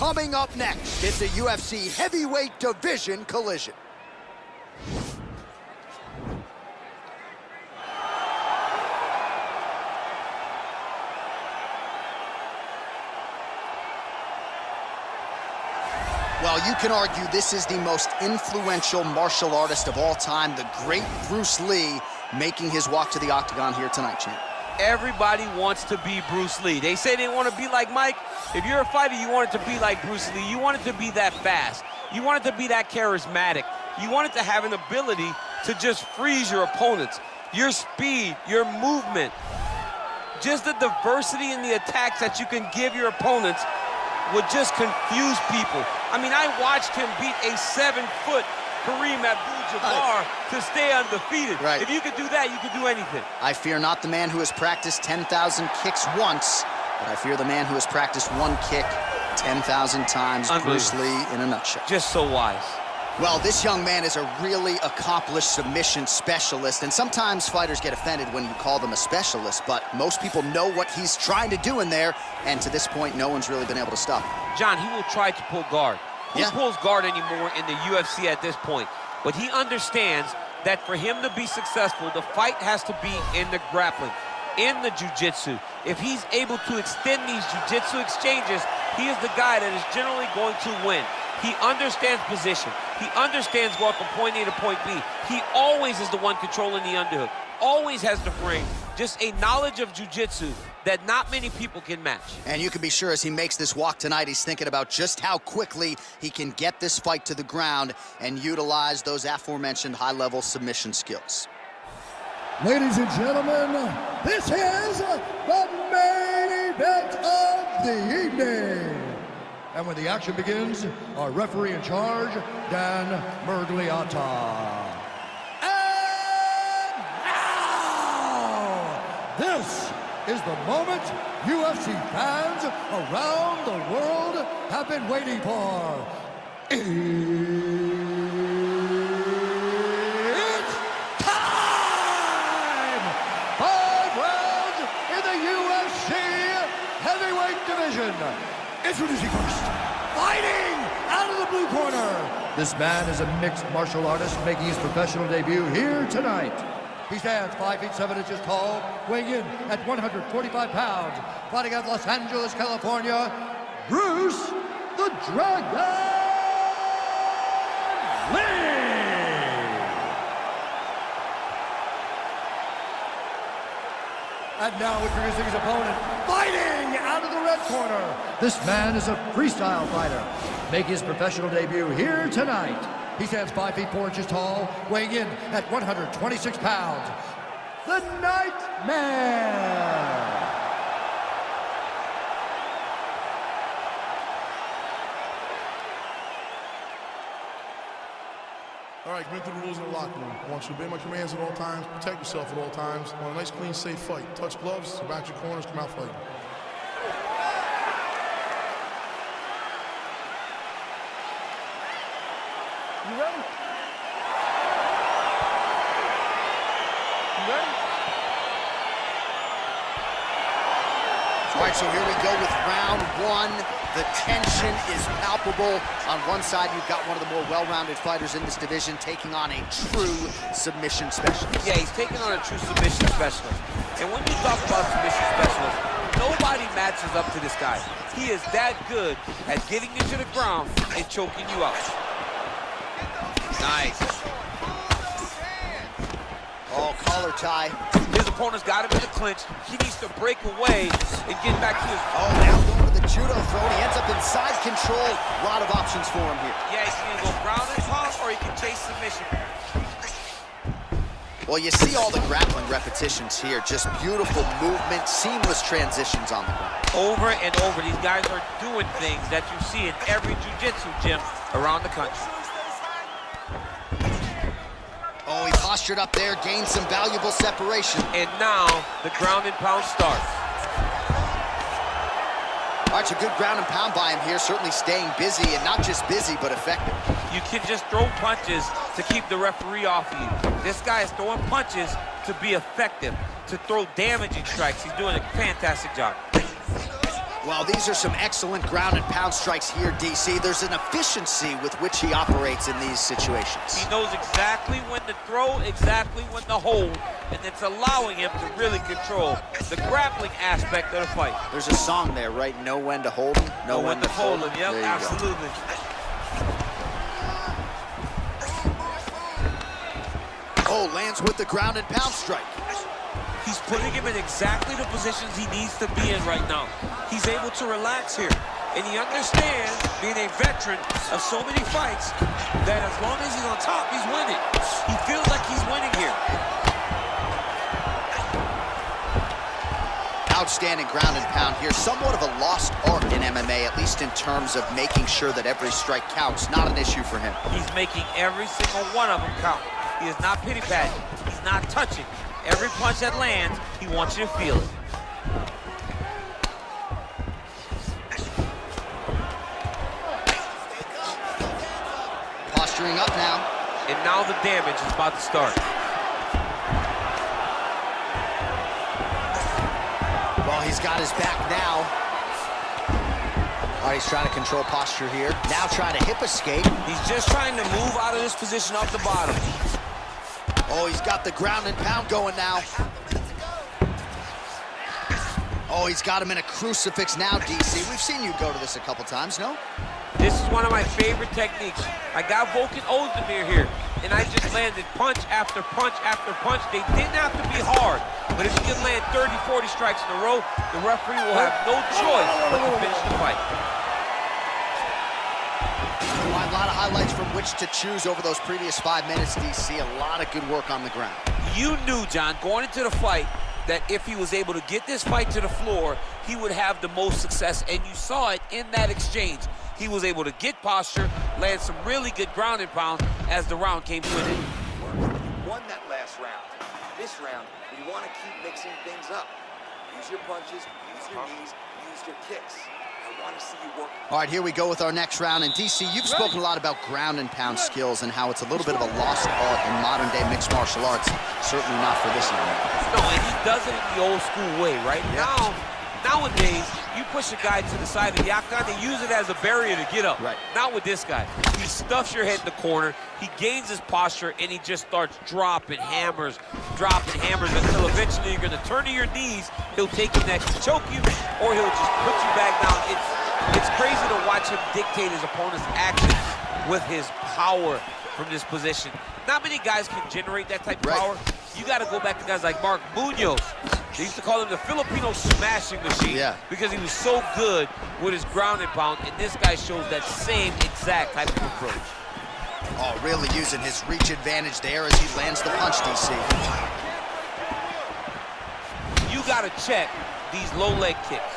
Coming up next, it's a UFC heavyweight division collision. Well, you can argue this is the most influential martial artist of all time, the great Bruce Lee, making his walk to the octagon here tonight, champ. Everybody wants to be Bruce Lee. They say they want to be like Mike. If you're a fighter, you want it to be like Bruce Lee. You want it to be that fast. You want it to be that charismatic. You want it to have an ability to just freeze your opponents. Your speed, your movement, just the diversity in the attacks that you can give your opponents would just confuse people. I mean, I watched him beat a 7-foot Kareem Abdul-Jabbar to stay undefeated. Right. If you could do that, you could do anything. I fear not the man who has practiced 10,000 kicks once, but I fear the man who has practiced one kick 10,000 times. Bruce Lee in a nutshell. Just so wise. Well, this young man is a really accomplished submission specialist, and sometimes fighters get offended when you call them a specialist, but most people know what he's trying to do in there, and to this point, no one's really been able to stop him. John, he will try to pull guard. Who pulls guard anymore in the UFC at this point? But he understands that for him to be successful, the fight has to be in the grappling, in the jiu-jitsu. If he's able to extend these jiu-jitsu exchanges, he is the guy that is generally going to win. He understands position. He understands going from point A to point B. He always is the one controlling the underhook. Always has the frame. Just a knowledge of jiu-jitsu that not many people can match. And you can be sure as he makes this walk tonight, he's thinking about just how quickly he can get this fight to the ground and utilize those aforementioned high-level submission skills. Ladies and gentlemen, this is the main event of the evening. And when the action begins, our referee in charge, Dan Mergliata. And now, this is the moment UFC fans around the world have been waiting for. It's time! 5 rounds in the UFC heavyweight division. Introducing first, fighting out of the blue corner. This man is a mixed martial artist making his professional debut here tonight. He stands 5 feet 7 inches tall, weighing in at 145 pounds, fighting out of Los Angeles, California, Bruce the Dragon Lee. And now introducing his opponent, fighting out of the red corner. This man is a freestyle fighter, making his professional debut here tonight. He stands 5 feet 4 inches tall, weighing in at 126 pounds. The Nightmare. All right, commit to the rules in the locker room. I want you to obey my commands at all times, protect yourself at all times. I want a nice, clean, safe fight. Touch gloves, back your corners, come out fighting. You ready? You ready? All right, so here we go with round one. The tension is palpable. On one side, you've got one of the more well-rounded fighters in this division taking on a true submission specialist. Yeah, he's taking on a true submission specialist. And when you talk about submission specialists, nobody matches up to this guy. He is that good at getting you to the ground and choking you out. Nice. Oh, collar tie. His opponent's got him in the clinch. He needs to break away and get back to his... Oh, now going to the judo throw. He ends up in side control. A lot of options for him here. Yeah, he can go ground and pound, or he can chase submission. Well, you see all the grappling repetitions here. Just beautiful movement, seamless transitions on the ground. Over and over, these guys are doing things that you see in every jiu-jitsu gym around the country. Oh, he postured up there, gained some valuable separation. And now, the ground and pound starts. All right, so good ground and pound by him here, certainly staying busy, and not just busy, but effective. You can just throw punches to keep the referee off of you. This guy is throwing punches to be effective, to throw damaging strikes. He's doing a fantastic job. Well, these are some excellent ground and pound strikes here, DC. There's an efficiency with which he operates in these situations. He knows exactly when to throw, exactly when to hold, and it's allowing him to really control the grappling aspect of the fight. There's a song there, right? Know when to hold him, know when to fold him. Yep, absolutely. Oh, lands with the ground and pound strike. He's putting him in exactly the positions he needs to be in right now. He's able to relax here. And he understands, being a veteran of so many fights, that as long as he's on top, he's winning. He feels like he's winning here. Outstanding ground and pound here. Somewhat of a lost art in MMA, at least in terms of making sure that every strike counts. Not an issue for him. He's making every single one of them count. He is not pity-patting. He's not touching. Every punch that lands, he wants you to feel it. Posturing up now. And now the damage is about to start. Well, he's got his back now. All right, he's trying to control posture here. Now trying to hip escape. He's just trying to move out of this position off the bottom. Oh, he's got the ground and pound going now. Oh, he's got him in a crucifix now, DC. We've seen you go to this a couple times, no? This is one of my favorite techniques. I got Volkan Ozdemir here, and I just landed punch after punch after punch. They didn't have to be hard, but if you can land 30, 40 strikes in a row, the referee will have no choice but to finish the fight. A lot of highlights from which to choose over those previous 5 minutes, DC. A lot of good work on the ground. You knew, John, going into the fight, that if he was able to get this fight to the floor, he would have the most success, and you saw it in that exchange. He was able to get posture, land some really good ground and pound as the round came to an end. You won that last round. This round, you want to keep mixing things up. Use your punches, use your knees, use your kicks. I want to see you work. All right, here we go with our next round. And DC, you've spoken a lot about ground and pound skills and how it's a little bit of a lost art in modern-day mixed martial arts. Certainly not for this young man. No, and he does it in the old-school way, right? Yeah. Nowadays, you push a guy to the side of the octagon, they use it as a barrier to get up. Right. Not with this guy. He stuffs your head in the corner, he gains his posture, and he just starts dropping hammers until eventually you're going to turn to your knees, he'll take you next to choke you, or he'll just put you back down. It's crazy to watch him dictate his opponent's actions with his power from this position. Not many guys can generate that type of power. You got to go back to guys like Mark Munoz. They used to call him the Filipino smashing machine because he was so good with his ground and pound, and this guy shows that same exact type of approach. Oh, really using his reach advantage there as he lands the punch, DC. You got to check these low leg kicks.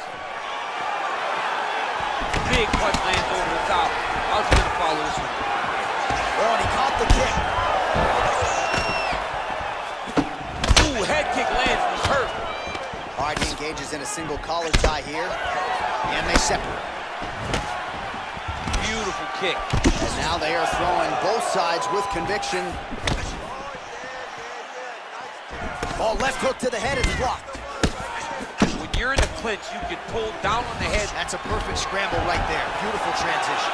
Big punch lands over the top. How's he going to follow this one? Oh, and he caught the kick. Ooh, head kick lands, he's hurt. All right, he engages in a single collar tie here, and they separate. Beautiful kick. And now they are throwing both sides with conviction. Oh, left hook to the head is blocked. When you're in the clinch, you can pull down on the head. That's a perfect scramble right there. Beautiful transition.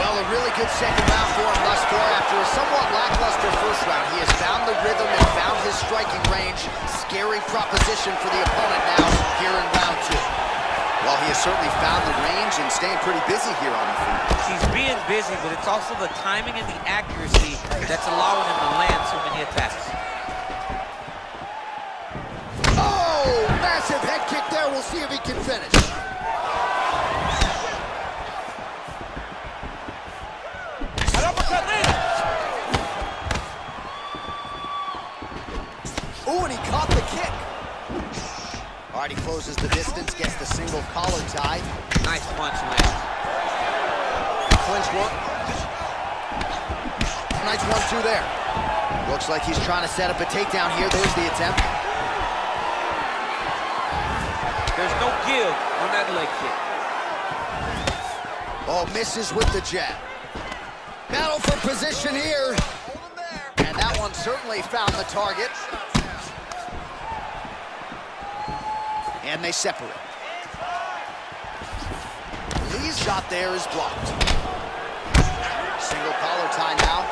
Well, a really good second round for him thus far. After a somewhat lackluster first round, he has found the rhythm and found his striking range. Scary proposition for the opponent now here in round 2. Well, he has certainly found the range and staying pretty busy here on the feet. He's being busy, but it's also the timing and the accuracy that's allowing him to land so many attacks. Oh, massive head kick there. We'll see if he can finish. Oh, and he caught the kick. All right, he closes the distance, gets the single collar tie. Nice punch lands. Clinch work. Nice 1-2 there. Looks like he's trying to set up a takedown here. There's the attempt. There's no give on that leg kick. Oh, misses with the jab. Battle for position here. And that one certainly found the target. And they separate. shot there is blocked. Single collar tie now.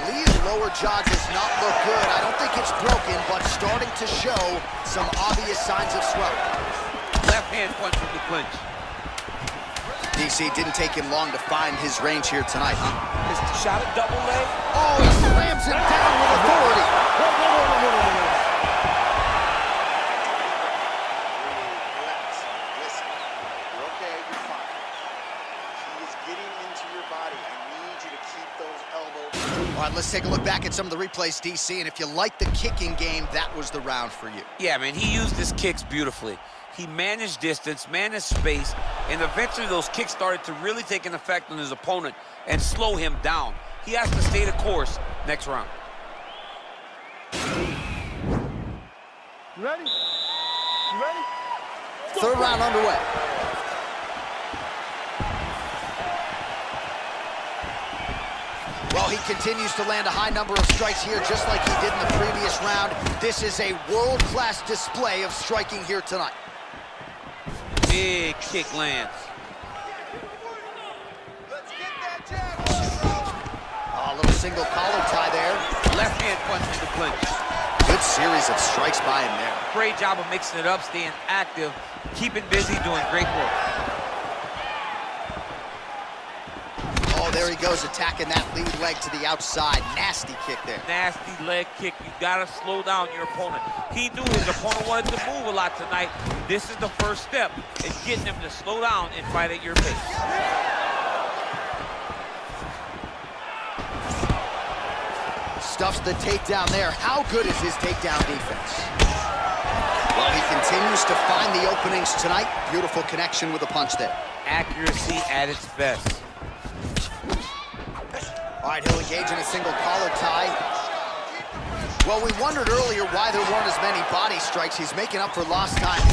Lee's lower jaw does not look good. I don't think it's broken, but starting to show some obvious signs of swelling. Left hand punch from the clinch. DC didn't take him long to find his range here tonight, huh? His shot a double leg. Oh, he slams him down with authority. Relax. Listen. You're okay. You're fine. He is getting into your body. I need you to keep those elbows. All right, let's take a look back at some of the replays, DC, and if you like the kicking game, that was the round for you. Yeah, man, he used his kicks beautifully. He managed distance, managed space, and eventually those kicks started to really take an effect on his opponent and slow him down. He has to stay the course next round. You ready? You ready? Third round underway. Well, he continues to land a high number of strikes here, just like he did in the previous round. This is a world-class display of striking here tonight. Big kick lands. Let's get that jab. A little single collar tie there. Left hand punch to the clinch. Good series of strikes by him there. Great job of mixing it up, staying active, keeping busy, doing great work. Oh, there he goes, attacking that lead leg to the outside. Nasty kick there. Nasty leg kick. You gotta slow down your opponent. He knew his opponent wanted to move a lot tonight. This is the first step in getting him to slow down and fight at your pace. Stuffs the takedown there. How good is his takedown defense? Well, he continues to find the openings tonight. Beautiful connection with the punch there. Accuracy at its best. All right, he'll engage in a single collar tie. Well, we wondered earlier why there weren't as many body strikes. He's making up for lost time. And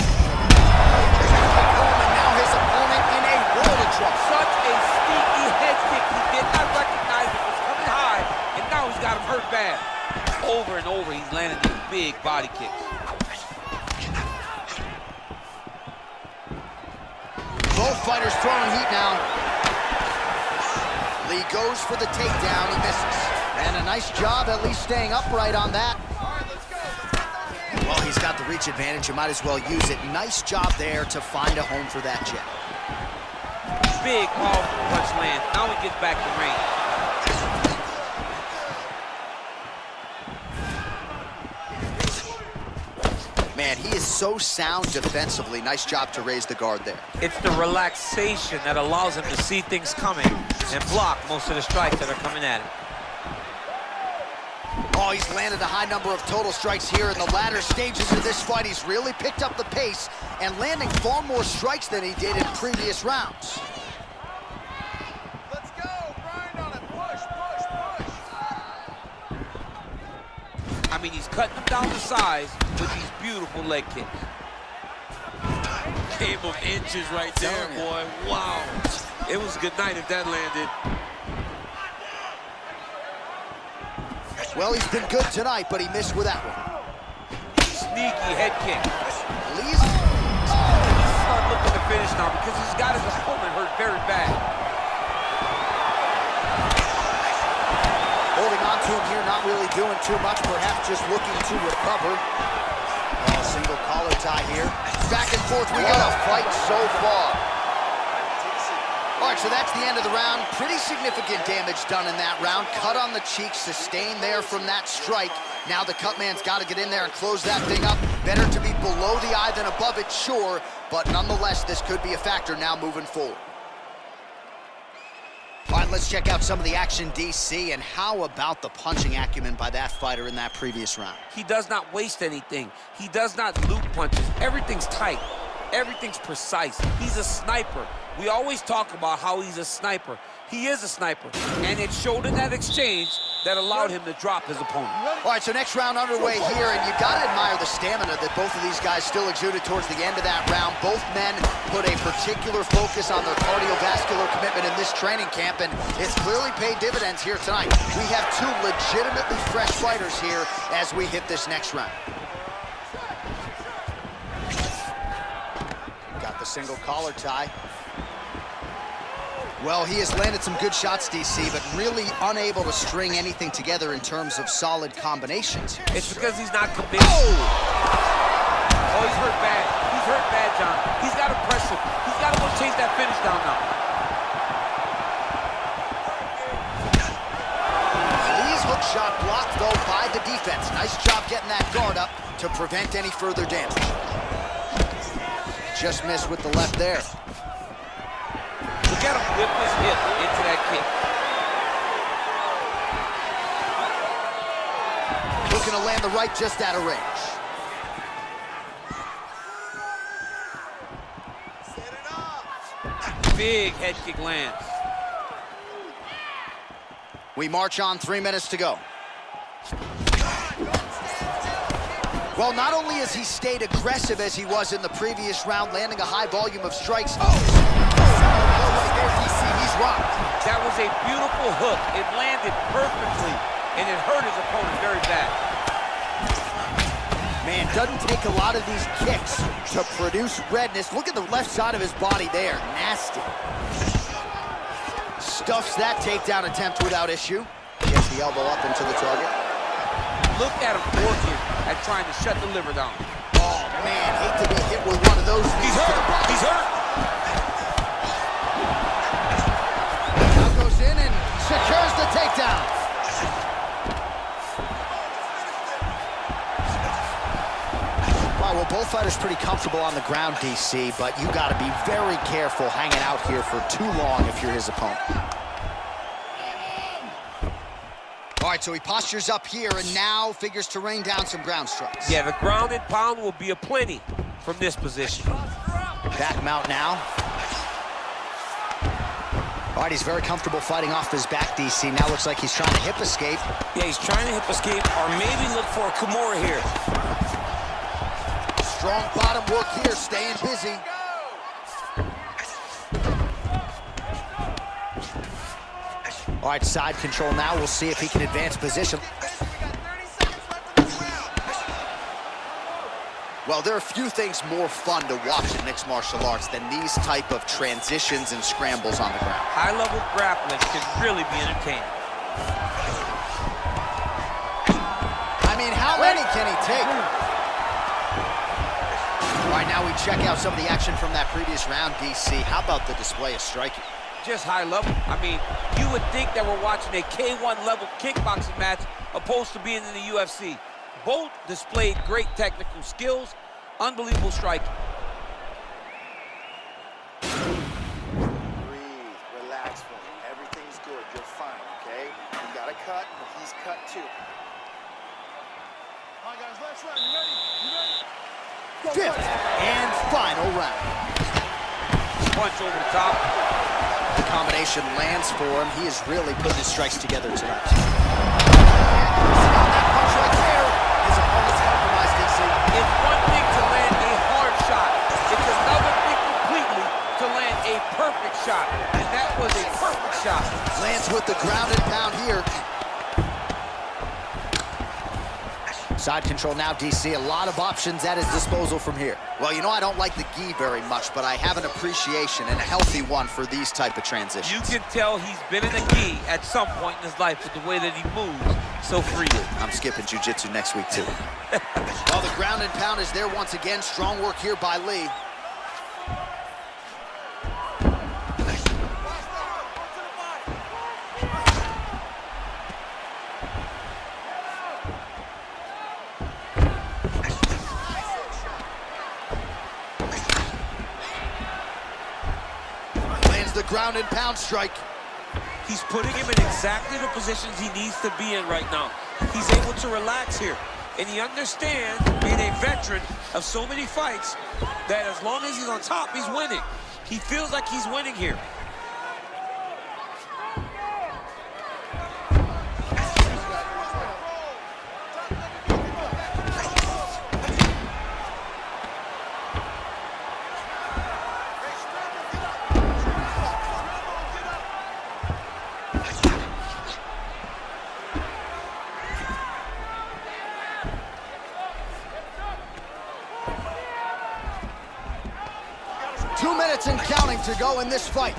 now his opponent in a world of trouble. Such a sneaky head kick. He did not recognize it was coming high, and now he's got him hurt bad. Over and over, he's landing these big body kicks. Both fighters throwing heat now. Lee goes for the takedown, he misses. And a nice job at least staying upright on that. Well, he's got the reach advantage, you might as well use it. Nice job there to find a home for that jab. Big, powerful punch lands. Now he gets back to range. Man, he is so sound defensively. Nice job to raise the guard there. It's the relaxation that allows him to see things coming and block most of the strikes that are coming at him. Oh, he's landed a high number of total strikes here in the latter stages of this fight. He's really picked up the pace and landing far more strikes than he did in previous rounds. Let's go. Grind on it. Push, push, push. I mean, he's cutting them down to size with these beautiful leg kicks. Game of inches right there, boy. Wow. It was a good night if that landed. Well, he's been good tonight, but he missed with that one. Sneaky head kick. Lee's... Start looking to finish now because he's got his opponent hurt very bad. Holding on to him here, not really doing too much, perhaps just looking to recover. Oh, single collar tie here. Back and forth, we got a fight so far. All right, so that's the end of the round. Pretty significant damage done in that round. Cut on the cheek, sustained there from that strike. Now the cut man's got to get in there and close that thing up. Better to be below the eye than above it, sure, but nonetheless, this could be a factor now moving forward. All right, let's check out some of the action, DC, and how about the punching acumen by that fighter in that previous round? He does not waste anything. He does not loop punches. Everything's tight. Everything's precise. He's a sniper. We always talk about how he's a sniper. He is a sniper, and it showed in that exchange that allowed him to drop his opponent. All right, so next round underway here, and you got to admire the stamina that both of these guys still exuded towards the end of that round. Both men put a particular focus on their cardiovascular commitment in this training camp, and it's clearly paid dividends here tonight. We have two legitimately fresh fighters here as we hit this next round. Got the single collar tie. Well, he has landed some good shots, DC, but really unable to string anything together in terms of solid combinations. It's because he's not committed. Oh, he's hurt bad. He's hurt bad, John. He's got to press him. He's got to go chase that finish down now. Lee's hook shot blocked, though, by the defense. Nice job getting that guard up to prevent any further damage. Just missed with the left there. Look at him whip his hip into that kick. Looking to land the right just out of range. Big head kick lands. We march on, 3 minutes to go. Well, not only has he stayed aggressive as he was in the previous round, landing a high volume of strikes. Oh, right there, DC, he's rocked. That was a beautiful hook. It landed perfectly, and it hurt his opponent very bad. Man, doesn't take a lot of these kicks to produce redness. Look at the left side of his body there. Nasty. Stuffs that takedown attempt without issue. Gets the elbow up into the target. Look at him working at trying to shut the liver down. Oh, man, hate to be hit with one of those. He's hurt. He's hurt. Now goes in and secures the takedown. Well, both fighters pretty comfortable on the ground, DC, but you got to be very careful hanging out here for too long if you're his opponent. All right, so he postures up here and now figures to rain down some ground strikes. Yeah, the ground and pound will be aplenty from this position. Back mount now. All right, he's very comfortable fighting off his back, DC. Now looks like he's trying to hip escape. Yeah, he's trying to hip escape or maybe look for a Kimura here. Strong bottom work here, staying busy. All right, side control now. We'll see if he can advance position. Well, there are few things more fun to watch in mixed martial arts than these type of transitions and scrambles on the ground. High-level grappling can really be entertaining. I mean, how many can he take? All right, now we check out some of the action from that previous round, DC. How about the display of striking? Just high level. I mean, you would think that we're watching a K1 level kickboxing match opposed to being in the UFC. Both displayed great technical skills, unbelievable striking. Breathe, relax for me. Everything's good. You're fine, okay? You got a cut, but he's cut too. All right, guys, last round. You ready? You ready? Fifth and final round. Punch over the top. The combination lands for him. He is really putting his strikes together tonight. That punch right there. His opponent's compromised, DC. It's one thing to land a hard shot. It's another thing completely to land a perfect shot. And that was a perfect shot. Lands with the ground and pound here. Side control now, DC. A lot of options at his disposal from here. Well, you know, I don't like the gi very much, but I have an appreciation and a healthy one for these type of transitions. You can tell he's been in a gi at some point in his life with the way that he moves so freely. I'm skipping jiu-jitsu next week, too. Well, the ground and pound is there once again. Strong work here by Lee. The ground and pound strike. He's putting him in exactly the positions he needs to be in right now. He's able to relax here. And he understands, being a veteran of so many fights, that as long as he's on top, he's winning. He feels like he's winning here. 2 minutes and counting to go in this fight.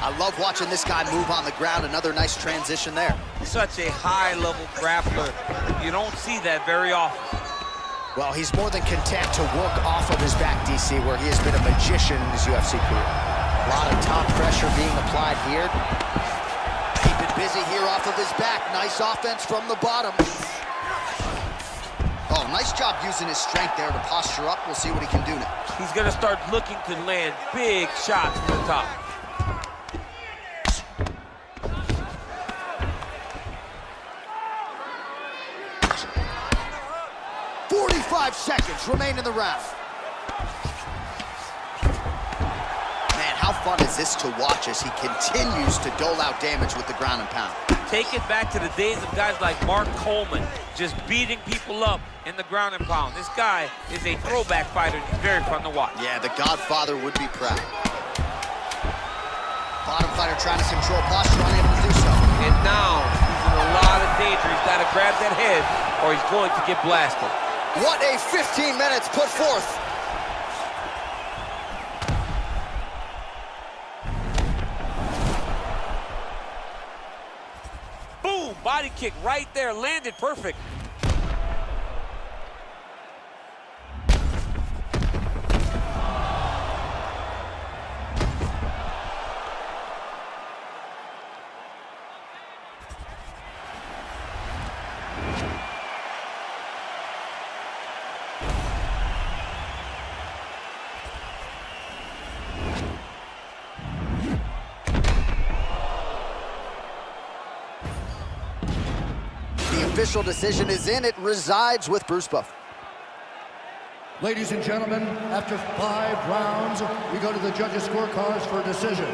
I love watching this guy move on the ground. Another nice transition there. Such a high-level grappler. You don't see that very often. Well, he's more than content to work off of his back, DC, where he has been a magician in his UFC career. A lot of top pressure being applied here. Keep it busy here off of his back. Nice offense from the bottom. Oh, nice job using his strength there to posture up. We'll see what he can do now. He's going to start looking to land big shots from the top. 45 seconds remain in the round. Man, how fun is this to watch as he continues to dole out damage with the ground and pound. Take it back to the days of guys like Mark Coleman, just beating people up in the ground and pound. This guy is a throwback fighter. He's very fun to watch. Yeah, the Godfather would be proud. Bottom fighter trying to control posture, unable to do so. And now he's in a lot of danger. He's got to grab that head or he's going to get blasted. What a 15 minutes put forth. Boom, body kick right there, landed perfect. Official decision is in. It resides with Bruce Buffer. Ladies and gentlemen, after 5 rounds, we go to the judges' scorecards for a decision.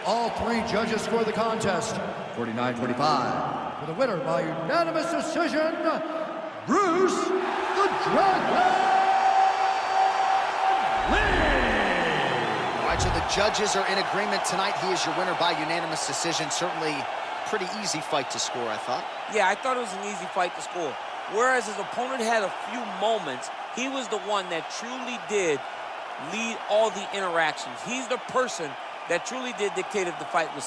All 3 judges score the contest 49-45. For the winner by unanimous decision, Bruce the Dragon Lee! All right, so the judges are in agreement tonight. He is your winner by unanimous decision. Certainly pretty easy fight to score, I thought. Yeah, I thought it was an easy fight to score. Whereas his opponent had a few moments, he was the one that truly did lead all the interactions. He's the person that truly did dictate if the fight was